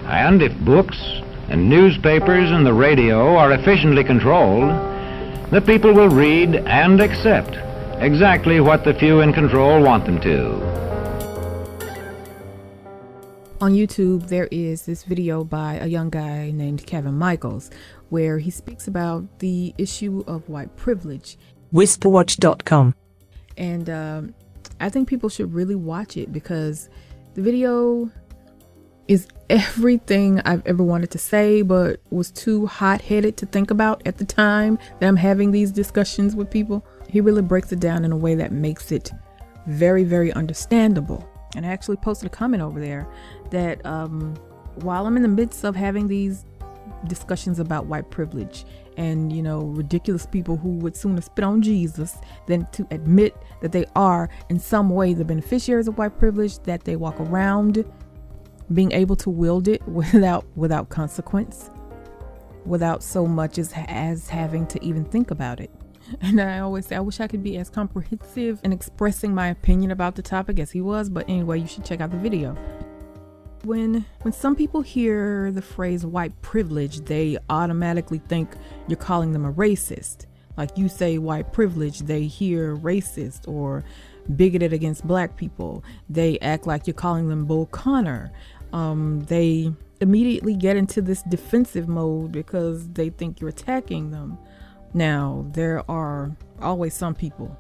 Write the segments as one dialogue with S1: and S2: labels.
S1: And if books and newspapers and the radio are efficiently controlled, the people will read and accept exactly what the few in control want them to.
S2: On YouTube, there is this video by a young guy named Kevin Michaels, where he speaks about the issue of white privilege.
S3: Whisperwatch.com.
S2: And I think people should really watch it because the video is everything I've ever wanted to say, but was too hot-headed to think about at the time that I'm having these discussions with people. He really breaks it down in a way that makes it very, very understandable. And I actually posted a comment over there that while I'm in the midst of having these discussions about white privilege and, you know, ridiculous people who would sooner spit on Jesus than to admit that they are in some way the beneficiaries of white privilege, that they walk around being able to wield it without consequence, without so much as having to even think about it. And I always say, I wish I could be as comprehensive in expressing my opinion about the topic as he was. But anyway, you should check out the video. When some people hear the phrase white privilege, they automatically think you're calling them a racist. Like you say white privilege, they hear racist or bigoted against black people. They act like you're calling them Bull Connor. They immediately get into this defensive mode because they think you're attacking them. Now, there are always some people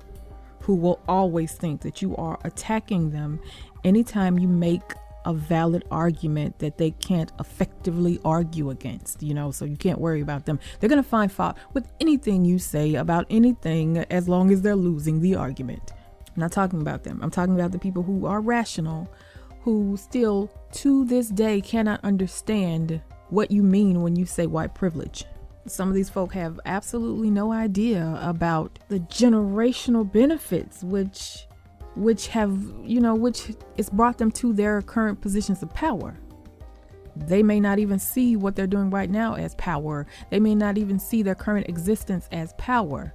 S2: who will always think that you are attacking them anytime you make a valid argument that they can't effectively argue against, you know, so you can't worry about them. They're going to find fault with anything you say about anything as long as they're losing the argument. I'm not talking about them. I'm talking about the people who are rational, who still to this day cannot understand what you mean when you say white privilege. Some of these folk have absolutely no idea about the generational benefits which it's brought them to their current positions of power. They may not even see what they're doing right now as power. They may not even see their current existence as power.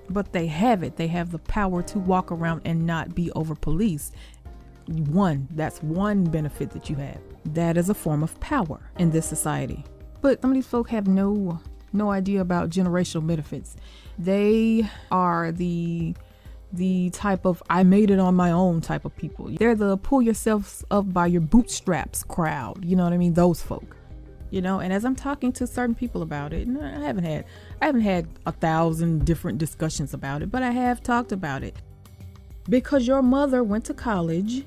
S2: But they have it. They have the power to walk around and not be over policed. That's one benefit that you have. That is a form of power in this society. But some of these folk have no idea about generational benefits. They are the type of I made it on my own type of people. They're the pull yourself up by your bootstraps crowd. You know what I mean? Those folk. You know, and as I'm talking to certain people about it, and I haven't had 1,000 different discussions about it, but I have talked about it. Because your mother went to college,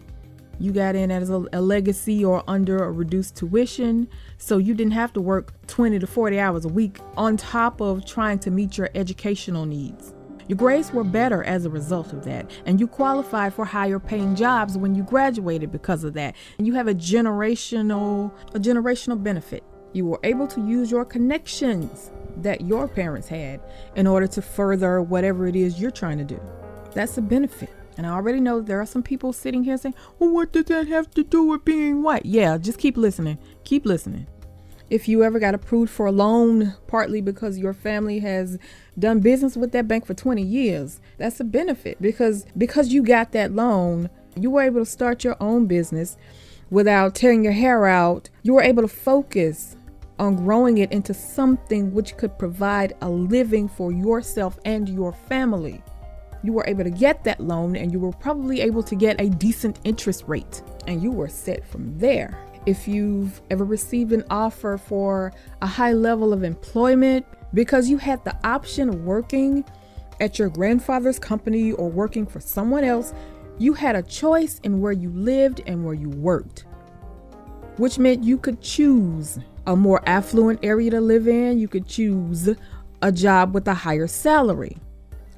S2: you got in as a legacy or under a reduced tuition, so you didn't have to work 20 to 40 hours a week on top of trying to meet your educational needs. Your grades were better as a result of that, and you qualified for higher paying jobs when you graduated because of that. And you have a generational benefit. You were able to use your connections that your parents had in order to further whatever it is you're trying to do. That's a benefit. And I already know there are some people sitting here saying, well, what does that have to do with being white? Yeah, just keep listening. Keep listening. If you ever got approved for a loan, partly because your family has done business with that bank for 20 years, that's a benefit. Because you got that loan, you were able to start your own business without tearing your hair out. You were able to focus on growing it into something which could provide a living for yourself and your family. You were able to get that loan, and you were probably able to get a decent interest rate, and you were set from there. If you've ever received an offer for a high level of employment because you had the option of working at your grandfather's company or working for someone else, you had a choice in where you lived and where you worked, which meant you could choose a more affluent area to live in. You could choose a job with a higher salary.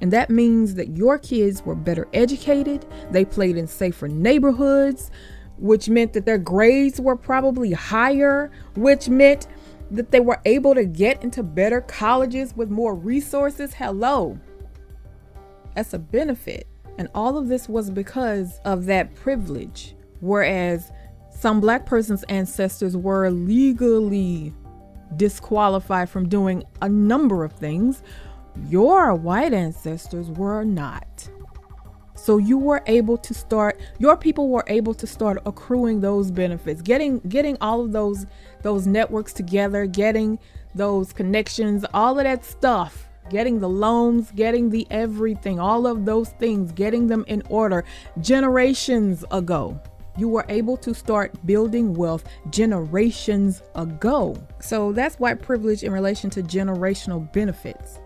S2: And that means that your kids were better educated. They played in safer neighborhoods, which meant that their grades were probably higher, which meant that they were able to get into better colleges with more resources. Hello. That's a benefit. And all of this was because of that privilege. Whereas some black person's ancestors were legally disqualified from doing a number of things, your white ancestors were not. So you were able to start, your people were able to start accruing those benefits, getting all of those networks together, getting those connections, all of that stuff, getting the loans, getting the everything, all of those things, getting them in order generations ago. You were able to start building wealth generations ago. So that's white privilege in relation to generational benefits.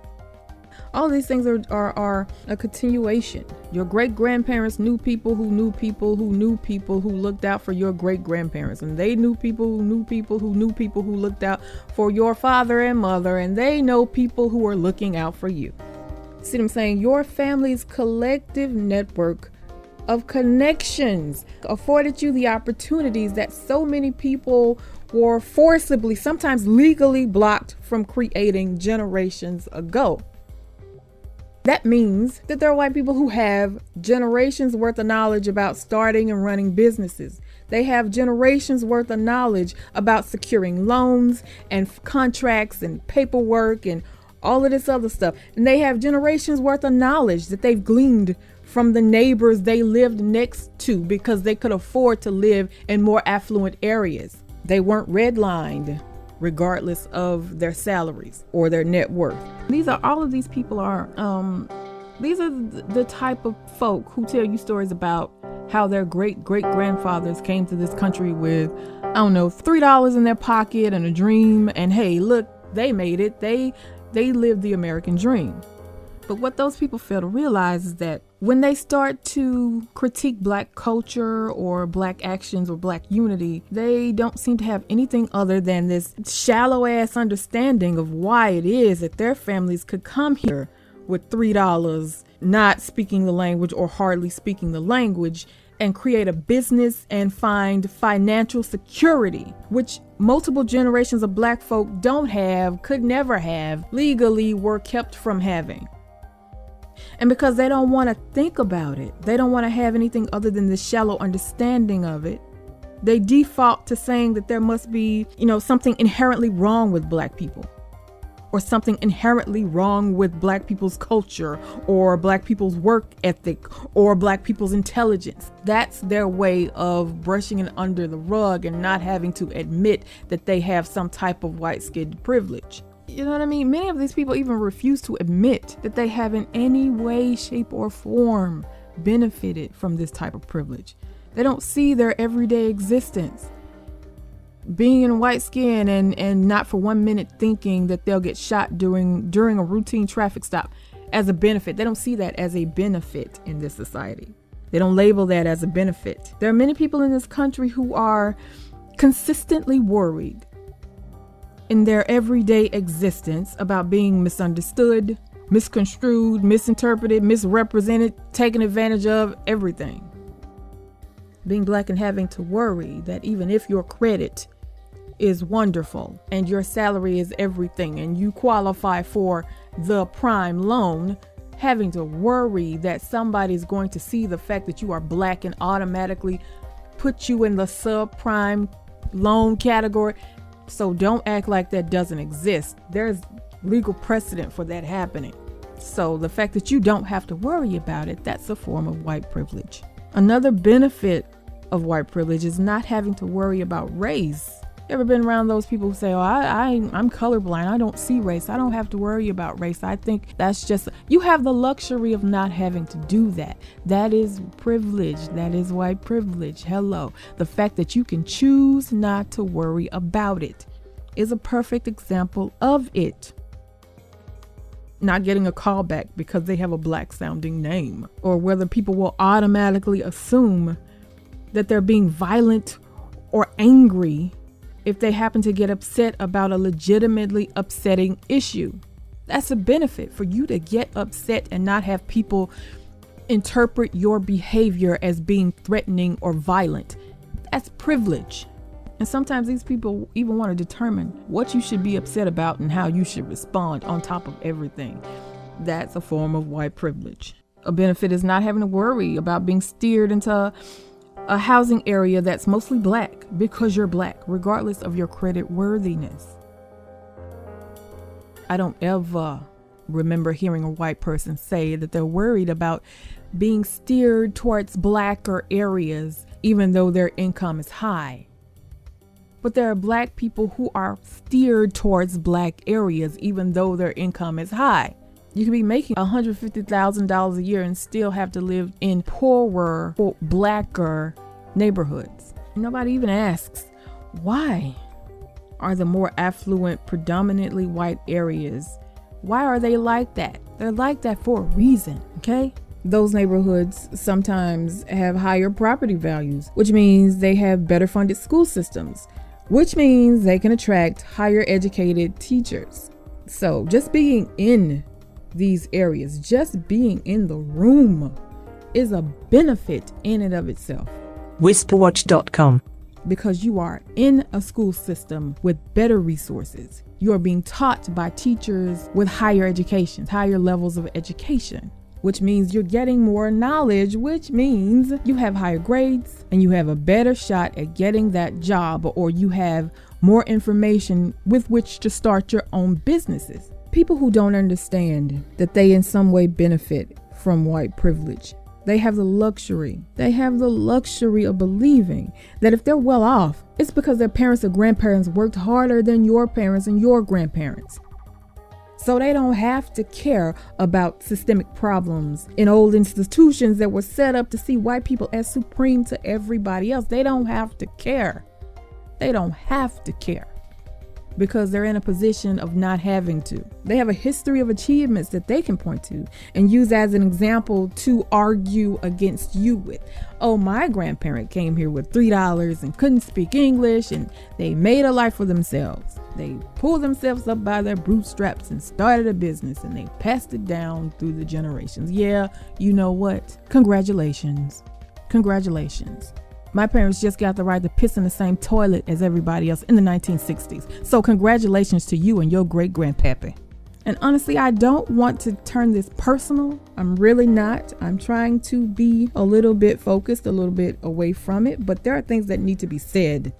S2: All these things are a continuation. Your great grandparents knew people who knew people who knew people who looked out for your great grandparents, and they knew people who knew people who knew people who looked out for your father and mother, and they know people who are looking out for you. See what I'm saying? Your family's collective network of connections afforded you the opportunities that so many people were forcibly, sometimes legally, blocked from creating generations ago. That means that there are white people who have generations worth of knowledge about starting and running businesses. They have generations worth of knowledge about securing loans and contracts and paperwork and all of this other stuff. And they have generations worth of knowledge that they've gleaned from the neighbors they lived next to because they could afford to live in more affluent areas. They weren't redlined regardless of their salaries or their net worth. All of these people are, these are the type of folk who tell you stories about how their great grandfathers came to this country with, I don't know, $3 in their pocket and a dream. And hey, look, they made it. They lived the American dream. But what those people fail to realize is that when they start to critique black culture or black actions or black unity, they don't seem to have anything other than this shallow ass understanding of why it is that their families could come here with $3, not speaking the language or hardly speaking the language, and create a business and find financial security, which multiple generations of black folk don't have, could never have, legally were kept from having. And because they don't want to think about it, they don't want to have anything other than this shallow understanding of it, they default to saying that there must be, something inherently wrong with black people, or something inherently wrong with black people's culture, or black people's work ethic, or black people's intelligence. That's their way of brushing it under the rug and not having to admit that they have some type of white-skinned privilege. You know what I mean? Many of these people even refuse to admit that they have in any way, shape, or form benefited from this type of privilege. They don't see their everyday existence being in white skin and not for 1 minute thinking that they'll get shot during a routine traffic stop as a benefit. They don't see that as a benefit in this society. They don't label that as a benefit. There are many people in this country who are consistently worried in their everyday existence about being misunderstood, misconstrued, misinterpreted, misrepresented, taken advantage of, everything. Being black and having to worry that even if your credit is wonderful and your salary is everything and you qualify for the prime loan, having to worry that somebody's going to see the fact that you are black and automatically put you in the subprime loan category. So don't act like that doesn't exist. There's legal precedent for that happening. So the fact that you don't have to worry about it, that's a form of white privilege. Another benefit of white privilege is not having to worry about race. You ever been around those people who say, I'm colorblind, I don't see race, I don't have to worry about race. I think that's just, you have the luxury of not having to do that. That is privilege. That is white privilege. Hello. The fact that you can choose not to worry about it is a perfect example of it. Not getting a call back because they have a black sounding name, or whether people will automatically assume that they're being violent or angry if they happen to get upset about a legitimately upsetting issue. That's a benefit for you to get upset and not have people interpret your behavior as being threatening or violent. That's privilege. And sometimes these people even want to determine what you should be upset about and how you should respond on top of everything. That's a form of white privilege. A benefit is not having to worry about being steered into a housing area that's mostly black because you're black, regardless of your credit worthiness. I don't ever remember hearing a white person say that they're worried about being steered towards blacker areas, even though their income is high. But there are black people who are steered towards black areas, even though their income is high. You can be making $150,000 a year and still have to live in poorer, blacker neighborhoods. Nobody even asks, why are the more affluent, predominantly white areas, why are they like that? They're like that for a reason, okay? Those neighborhoods sometimes have higher property values, which means they have better funded school systems, which means they can attract higher educated teachers. So just being in these areas, just being in the room is a benefit in and of itself.
S3: Whisperwatch.com.
S2: Because you are in a school system with better resources. You are being taught by teachers with higher education, higher levels of education, which means you're getting more knowledge, which means you have higher grades and you have a better shot at getting that job, or you have more information with which to start your own businesses. People who don't understand that they in some way benefit from white privilege, they have the luxury of believing that if they're well off, it's because their parents or grandparents worked harder than your parents and your grandparents. So they don't have to care about systemic problems in old institutions that were set up to see white people as supreme to everybody else. They don't have to care. They don't have to care because they're in a position of not having to. They have a history of achievements that they can point to and use as an example to argue against you with. Oh, my grandparent came here with $3 and couldn't speak English, and they made a life for themselves. They pulled themselves up by their bootstraps and started a business, and they passed it down through the generations. Yeah, you know what? Congratulations. Congratulations. My parents just got the right to piss in the same toilet as everybody else in the 1960s. So congratulations to you and your great-grandpappy. And honestly, I don't want to turn this personal. I'm really not. I'm trying to be a little bit focused, a little bit away from it. But there are things that need to be said.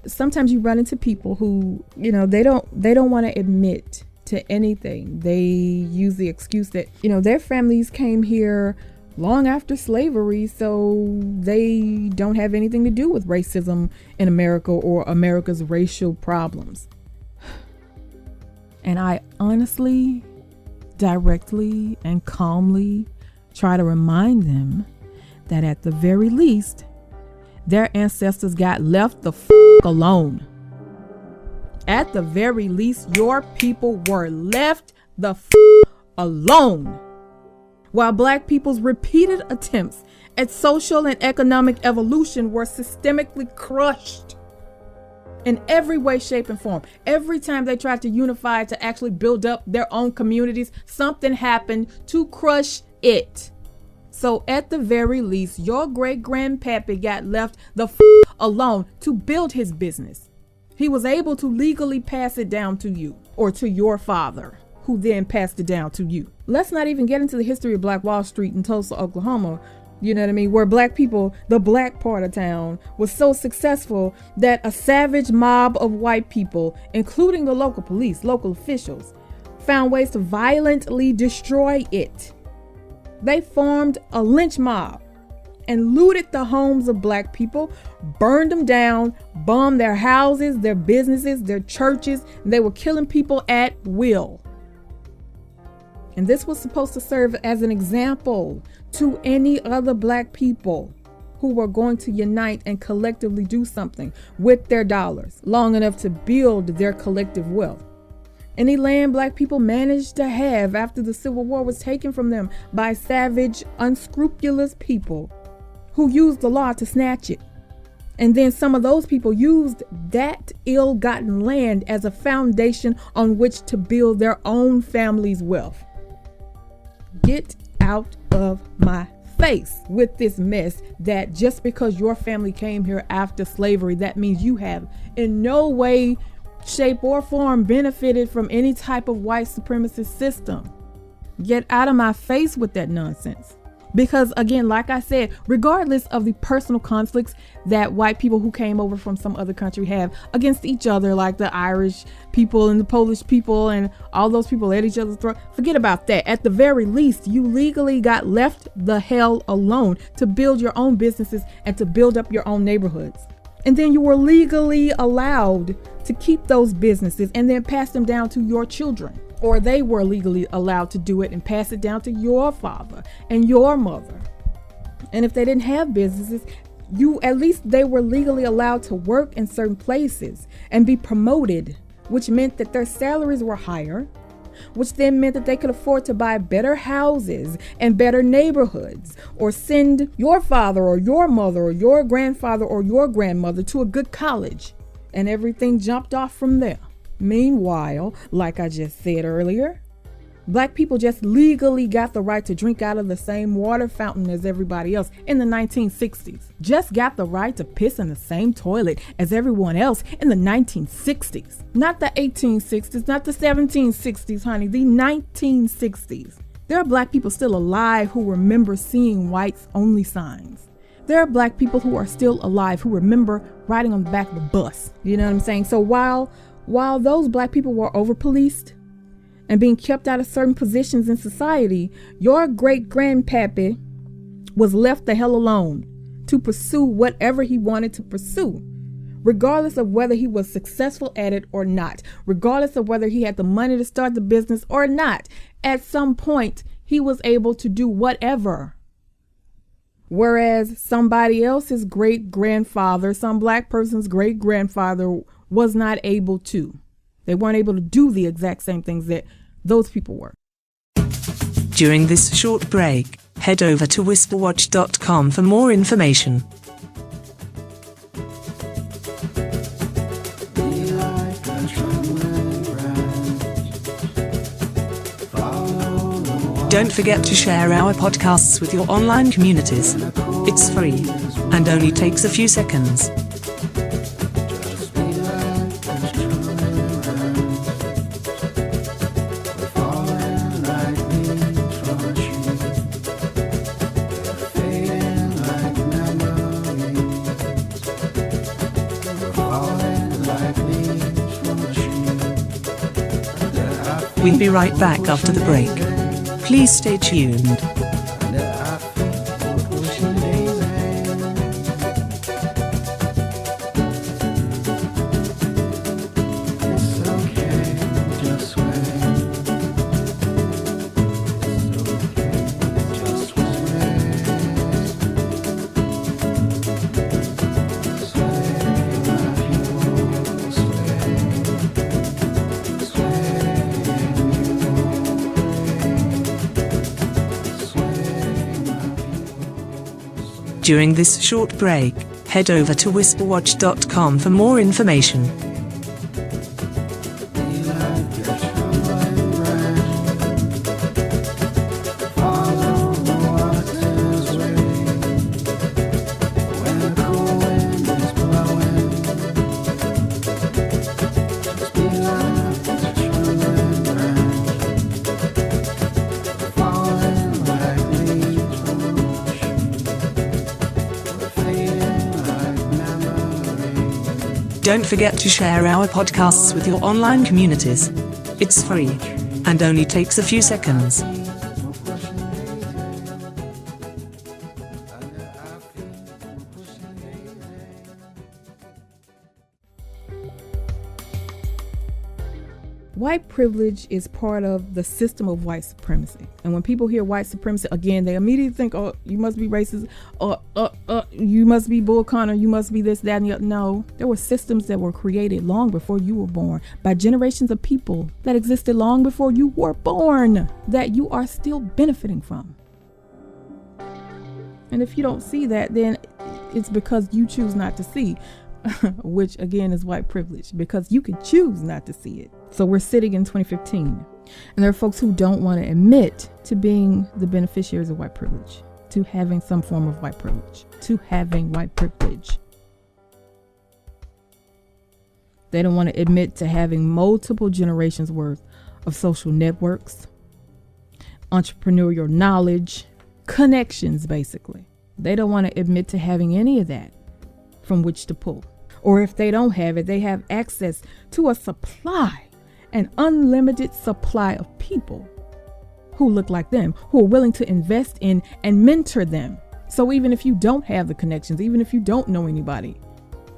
S2: Sometimes you run into people who, they don't want to admit to anything. They use the excuse that, their families came here long after slavery, so they don't have anything to do with racism in America or America's racial problems. And I honestly, directly, and calmly try to remind them that at the very least, their ancestors got left the alone. At the very least, your people were left the alone. While black people's repeated attempts at social and economic evolution were systemically crushed in every way, shape, and form. Every time they tried to unify to actually build up their own communities, something happened to crush it. So at the very least, your great-grandpappy got left the alone to build his business. He was able to legally pass it down to you or to your father, who then passed it down to you. Let's not even get into the history of Black Wall Street in Tulsa, Oklahoma, where black people, the black part of town, was so successful that a savage mob of white people, including the local police, local officials, found ways to violently destroy it. They formed a lynch mob and looted the homes of black people, burned them down, bombed their houses, their businesses, their churches. They were killing people at will. And this was supposed to serve as an example to any other black people who were going to unite and collectively do something with their dollars long enough to build their collective wealth. Any land black people managed to have after the Civil War was taken from them by savage, unscrupulous people who used the law to snatch it. And then some of those people used that ill-gotten land as a foundation on which to build their own family's wealth. Get out of my face with this mess that just because your family came here after slavery, that means you have in no way, shape, or form benefited from any type of white supremacist system. Get out of my face with that nonsense. Because again, like I said, regardless of the personal conflicts that white people who came over from some other country have against each other, like the Irish people and the Polish people and all those people at each other's throat, forget about that. At the very least, you legally got left the hell alone to build your own businesses and to build up your own neighborhoods. And then you were legally allowed to keep those businesses and then pass them down to your children. Or they were legally allowed to do it and pass it down to your father and your mother. And if they didn't have businesses, they were legally allowed to work in certain places and be promoted, which meant that their salaries were higher, which then meant that they could afford to buy better houses and better neighborhoods, or send your father or your mother or your grandfather or your grandmother to a good college. And everything jumped off from there. Meanwhile, like I just said earlier, black people just legally got the right to drink out of the same water fountain as everybody else in the 1960s. Just got the right to piss in the same toilet as everyone else in the 1960s. Not the 1860s, not the 1760s, honey, the 1960s. There are black people still alive who remember seeing whites only signs. There are black people who are still alive who remember riding on the back of the bus. You know what I'm saying? So while those black people were over-policed and being kept out of certain positions in society, your great-grandpappy was left the hell alone to pursue whatever he wanted to pursue, regardless of whether he was successful at it or not, regardless of whether he had the money to start the business or not. At some point, he was able to do whatever. Whereas somebody else's great-grandfather, some black person's great-grandfather, was not able to. They weren't able to do the exact same things that those people were.
S3: During this short break, head over to whisperwatch.com for more information. Don't forget to share our podcasts with your online communities. It's free and only takes a few seconds. We'll be right back after the break. Please stay tuned. During this short break, head over to whisperwatch.com for more information. Don't forget to share our podcasts with your online communities. It's free and only takes a few seconds.
S2: White privilege is part of the system of white supremacy. And when people hear white supremacy, again, they immediately think, oh, you must be racist, or you must be Bull Connor, you must be this, that, and the other. No, there were systems that were created long before you were born by generations of people that existed long before you were born that you are still benefiting from. And if you don't see that, then it's because you choose not to see, which again is white privilege, because you can choose not to see it. So we're sitting in 2015, and there are folks who don't want to admit to being the beneficiaries of white privilege, to having some form of white privilege, to having white privilege. They don't want to admit to having multiple generations worth of social networks, entrepreneurial knowledge, connections, basically. They don't want to admit to having any of that from which to pull. Or if they don't have it, they have access to a supply, an unlimited supply of people who look like them, who are willing to invest in and mentor them. So even if you don't have the connections, even if you don't know anybody,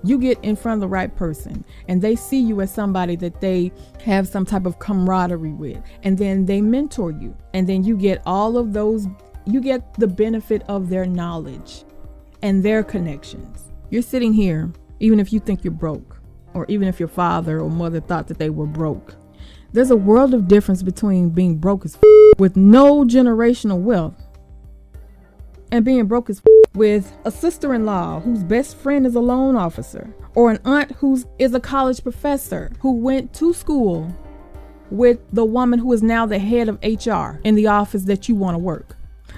S2: you get in front of the right person and they see you as somebody that they have some type of camaraderie with, and then they mentor you, and then you get all of those, you get the benefit of their knowledge and their connections. You're sitting here, even if you think you're broke, or even if your father or mother thought that they were broke. There's a world of difference between being broke as with no generational wealth and being broke as with a sister-in-law whose best friend is a loan officer, or an aunt who is a college professor who went to school with the woman who is now the head of HR in the office that you want to work,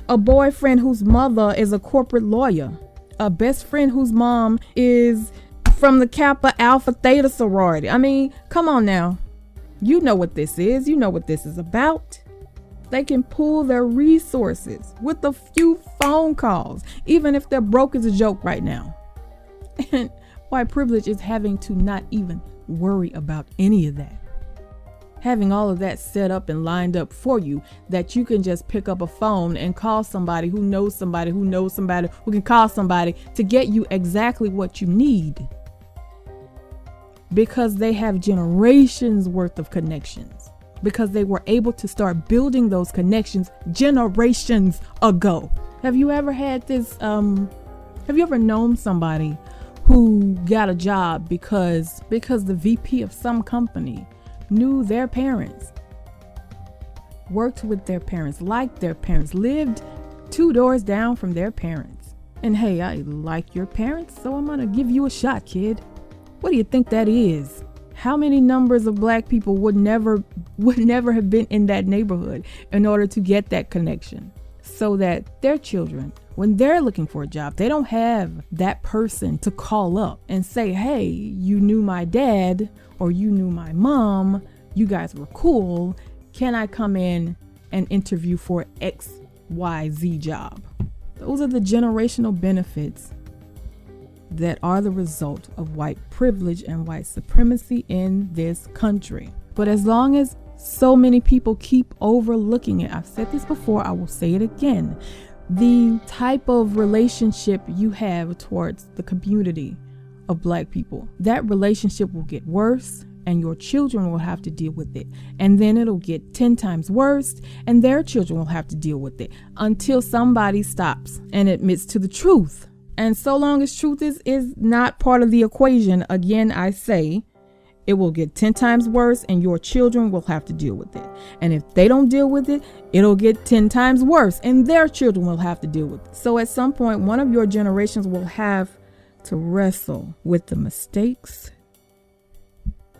S2: a boyfriend whose mother is a corporate lawyer, a best friend whose mom is from the Kappa Alpha Theta sorority. I mean, come on now. You know what this is. You know what this is about. They can pool their resources with a few phone calls, even if they're broke as a joke right now. And white privilege is having to not even worry about any of that. Having all of that set up and lined up for you, that you can just pick up a phone and call somebody who knows somebody who knows somebody who can call somebody to get you exactly what you need. Because they have generations worth of connections. Because they were able to start building those connections generations ago. Have you ever had this, have you ever known somebody who got a job because the VP of some company knew their parents, worked with their parents, liked their parents, lived 2 doors down from their parents? And hey, I like your parents, so I'm gonna give you a shot, kid. What do you think that is? How many numbers of black people would never have been in that neighborhood in order to get that connection, so that their children, when they're looking for a job, they don't have that person to call up and say, hey, you knew my dad or you knew my mom, you guys were cool, can I come in and interview for XYZ job? Those are the generational benefits that are the result of white privilege and white supremacy in this country. But as long as so many people keep overlooking it, I've said this before, I will say it again, the type of relationship you have towards the community of black people, that relationship will get worse, and your children will have to deal with it. And then it'll get 10 times worse, and their children will have to deal with it until somebody stops and admits to the truth. And so long as truth is not part of the equation, again, I say, it will get 10 times worse and your children will have to deal with it. And if they don't deal with it, it'll get 10 times worse and their children will have to deal with it. So at some point, one of your generations will have to wrestle with the mistakes,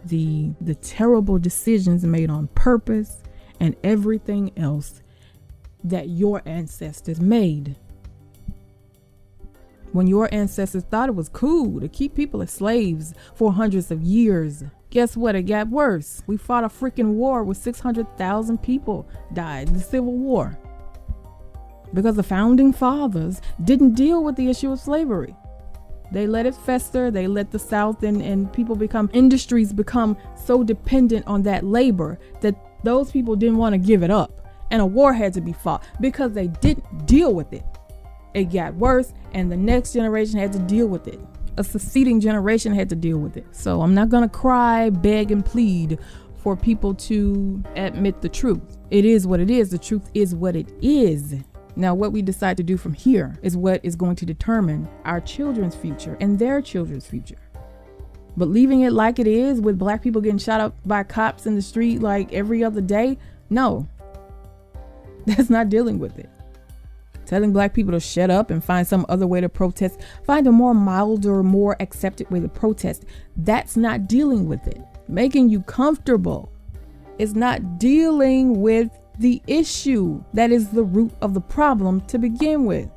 S2: the terrible decisions made on purpose, and everything else that your ancestors made. When your ancestors thought it was cool to keep people as slaves for hundreds of years, guess what? It got worse. We fought a freaking war where 600,000 people died, the Civil War, because the founding fathers didn't deal with the issue of slavery. They let it fester. They let the South and people industries become so dependent on that labor that those people didn't want to give it up. And a war had to be fought because they didn't deal with it. It got worse, and the next generation had to deal with it. A succeeding generation had to deal with it. So I'm not going to cry, beg, and plead for people to admit the truth. It is what it is. The truth is what it is. Now, what we decide to do from here is what is going to determine our children's future and their children's future. But leaving it like it is, with black people getting shot up by cops in the street like every other day, no. That's not dealing with it. Telling black people to shut up and find some other way to protest, find a more milder, more accepted way to protest, that's not dealing with it. Making you comfortable is not dealing with the issue that is the root of the problem to begin with.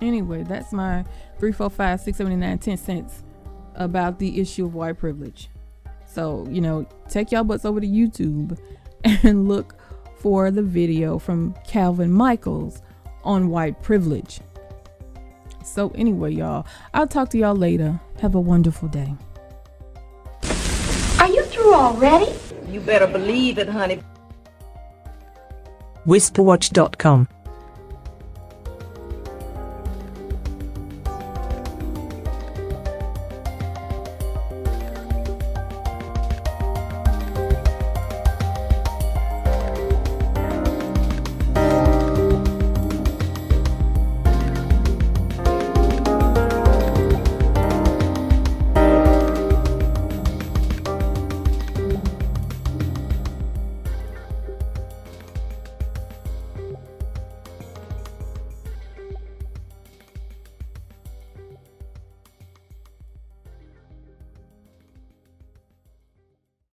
S2: Anyway, that's my 3, 4, 5, 6, 7, 8, 9, 10 cents about the issue of white privilege. So, take y'all butts over to YouTube and look for the video from Calvin Michaels on white privilege. So anyway, y'all, I'll talk to y'all later. Have a wonderful day.
S4: Are you through already?
S5: You better believe it, honey.
S3: Whisperwatch.com